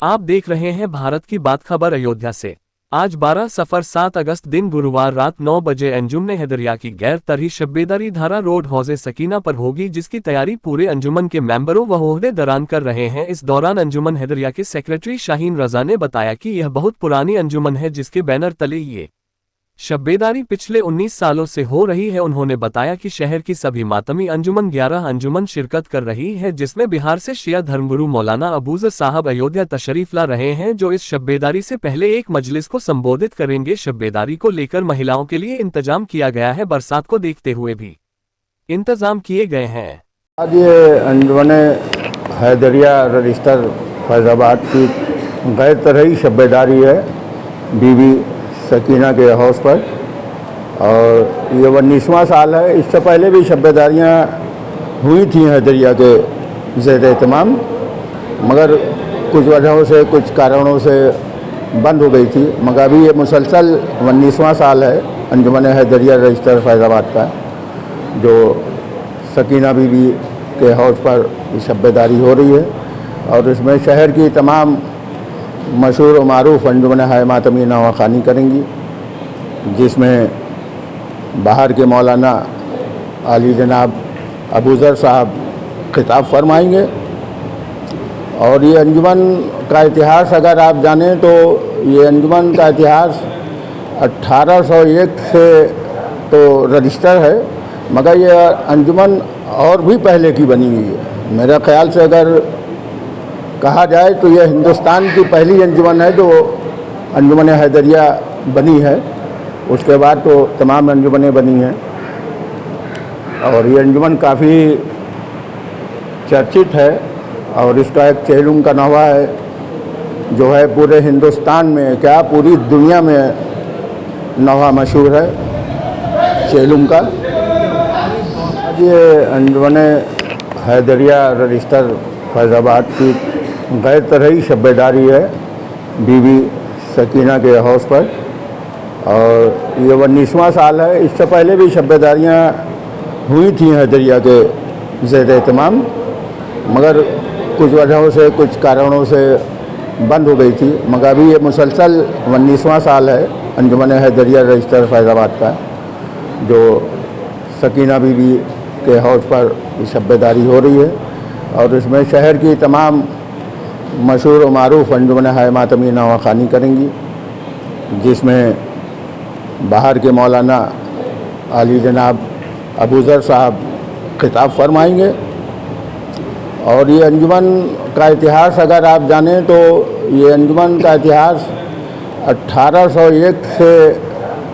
आप देख रहे हैं भारत की बात खबर अयोध्या से। आज 12 सफर 7 अगस्त दिन गुरुवार रात 9 बजे अंजुमन हैदरिया की गैर तरही शब्बेदारी धारा रोड हौजे सकीना पर होगी, जिसकी तैयारी पूरे अंजुमन के मेंबरों व ओहदेदारान कर रहे हैं। इस दौरान अंजुमन हैदरिया के सेक्रेटरी शाहीन रजा ने बताया कि यह बहुत पुरानी अंजुमन है, जिसके बैनर तले ये शब्बेदारी पिछले 19 सालों से हो रही है। उन्होंने बताया कि शहर की सभी मातमी अंजुमन 11 अंजुमन शिरकत कर रही है, जिसमें बिहार से शिया धर्मगुरु मौलाना अबूजर साहब अयोध्या तशरीफ ला रहे हैं, जो इस शब्बेदारी से पहले एक मजलिस को संबोधित करेंगे। शब्बेदारी को लेकर महिलाओं के लिए इंतजाम किया गया है। बरसात को देखते हुए भी इंतजाम किए गए हैं। आज ये अंजुमन हैदरिया रजिस्टर फैजाबाद की गैर तरही शब्बेदारी है बीबी सकीना के हाउस पर, और ये 19वां साल है। इससे पहले भी शब्बेदारियाँ हुई थी हैदरिया के ज़ेर एहतमाम, मगर कुछ वजहों से कुछ कारणों से बंद हो गई थी। मगर अभी ये मुसलसल 19वां साल है अंजुमन हैदरिया रजिस्टर फैजाबाद का, जो सकीना बीबी के हाउस पर शब्बेदारी हो रही है। और इसमें शहर की तमाम मशहूर व मारूफ अंजुमन हाय मातमी नवाखानी करेंगी, जिसमें बाहर के मौलाना आली जनाब अबूजर साहब खिताब फरमाएंगे। और ये अंजुमन का इतिहास अगर आप जानें तो ये अंजुमन का इतिहास 1801 से तो रजिस्टर है, मगर ये अंजुमन और भी पहले की बनी हुई है। मेरा ख्याल से अगर कहा जाए तो यह हिंदुस्तान की पहली अंजुमन है जो अंजुमन हैदरिया बनी है। उसके बाद तो तमाम अंजुमनें बनी हैं, और ये अंजुमन काफ़ी चर्चित है, और इसका एक चेहलुम का नवा है जो है पूरे हिंदुस्तान में, क्या पूरी दुनिया में नवा मशहूर है चेहलुम का। ये अंजुमन हैदरिया रजिस्टर फैजाबाद की गैर तरही शब्बेदारी है बीबी सकीना के हाउस पर, और ये 19वां साल है। इससे पहले भी शब्बेदारियाँ हुई थी हैदरिया के ज़ेर एहतमाम, मगर कुछ वजहों से कुछ कारणों से बंद हो गई थी। मगर अभी ये मुसलसल 19वां साल है अंजुमन हैदरिया रजिस्टर फैजाबाद का, जो सकीना बीबी के हाउस पर शब्बेदारी हो रही है। और इसमें शहर की तमाम मशहूर व मारूफ अंजुमन हाय मातमी नवाखानी करेंगी, जिसमें बाहर के मौलाना आली जनाब अबूजर साहब खिताब फरमाएंगे। और ये अंजुमन का इतिहास अगर आप जानें तो ये अंजुमन का इतिहास 1801 से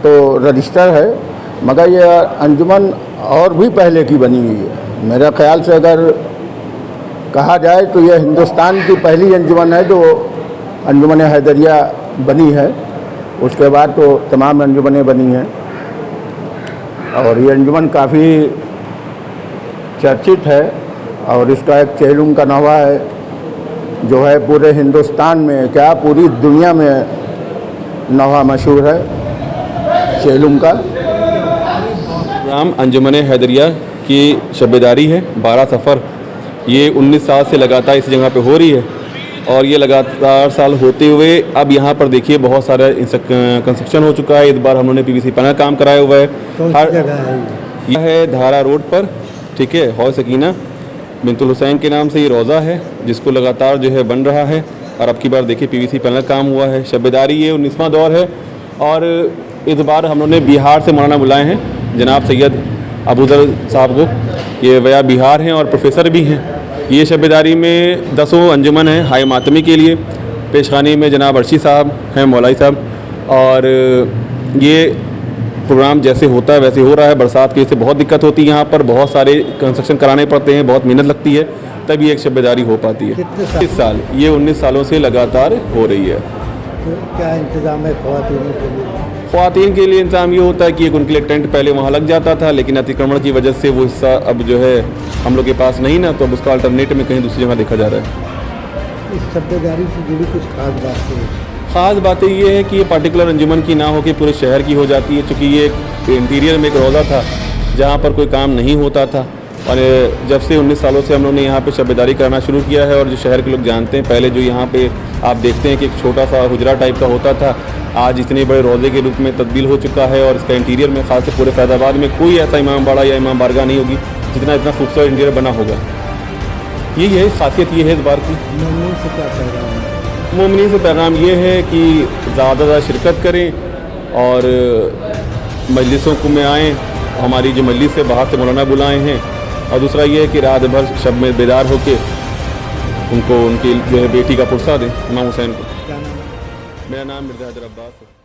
तो रजिस्टर है, मगर ये अंजुमन और भी पहले की बनी हुई है। मेरा ख्याल से अगर कहा जाए तो यह हिंदुस्तान की पहली अंजुमन है जो अंजुमन हैदरिया बनी है। उसके बाद तो तमाम अंजुमनें बनी हैं, और ये अंजुमन काफ़ी चर्चित है, और इसका एक चेहलुम का नवा है जो है पूरे हिंदुस्तान में, क्या पूरी दुनिया में नवा मशहूर है चेहलुम का। राम अंजुमन हैदरिया की शब्बेदारी है 12 सफ़र, ये 19 साल से लगातार इस जगह पे हो रही है, और ये लगातार साल होते हुए अब यहाँ पर देखिए बहुत सारा कंस्ट्रक्शन हो चुका है। इस बार हम लोगों ने पीवीसी पैनल काम कराया हुआ है। हर यह है धारा रोड पर, ठीक है, हौज सकीना बिनतुल हुसैन के नाम से ये रोज़ा है, जिसको लगातार जो है बन रहा है। और अब की बार देखिए पीवीसी पैनल काम हुआ है। शब्बेदारी ये 19वां दौर है, और इस बार हम लोगों ने बिहार से मौलाना बुलाए हैं जनाब सैयद अबूजर साहब को। ये वया बिहार हैं और प्रोफेसर भी हैं। ये शब्बेदारी में 10 अंजुमन है हाय मातमी के लिए। पेशखानी में जनाब अर्शी साहब हैं, मौलाई साहब, और ये प्रोग्राम जैसे होता है वैसे हो रहा है। बरसात की वजह से बहुत दिक्कत होती है, यहाँ पर बहुत सारे कंस्ट्रक्शन कराने पड़ते हैं, बहुत मेहनत लगती है, तभी एक शब्बेदारी हो पाती है। इस साल ये 19 सालों से लगातार हो रही है। तो क्या इंतज़ाम है ख़वातीन के लिए? ख़वातीन के लिए इंतज़ाम ये होता है कि एक उनके लिए टेंट पहले वहाँ लग जाता था, लेकिन अतिक्रमण की वजह से वो हिस्सा अब जो है हम लोग के पास नहीं ना, तो अब उसका अल्टरनेटिव में कहीं दूसरी जगह देखा जा रहा है। इस शब्बेदारी से जुड़ी कुछ खास बातें? ख़ास बातें ये है कि ये पार्टिकुलर अंजुमन की ना हो कि पूरे शहर की हो जाती है, चूँकि ये इंटीरियर में एक रोज़ा था जहाँ पर कोई काम नहीं होता था। और जब से 19 सालों से हम लोगों ने यहाँ पे शब्बेदारी करना शुरू किया है, और जो शहर के लोग जानते हैं, पहले जो यहाँ पे आप देखते हैं कि एक छोटा सा हुजरा टाइप का होता था, आज इतने बड़े रोज़े के रूप में तब्दील हो चुका है। और इसका इंटीरियर में ख़ास से पूरे फैज़ाबाद में कोई ऐसा इमाम बाड़ा या इमाम बारगाह नहीं होगी जितना इतना खूबसूरत इंटीरियर बना होगा। यही है खासियत, ये है इस बार की। मोमिन से क्या पैगाम है? मोमिनीन से पैगाम ये है कि ज़्यादा शिरकत करें और मजलिसों को में आएँ। हमारी जो मजलिस है बाहर से मौलाना बुलाए हैं। और दूसरा ये है कि रात भर शब में बेदार होकर उनको उनकी जो है बेटी का पुरसा दें इमाम हुसैन को। क्या नाम है? मेरा नाम मिर्ज़ा हैदर अब्बास है।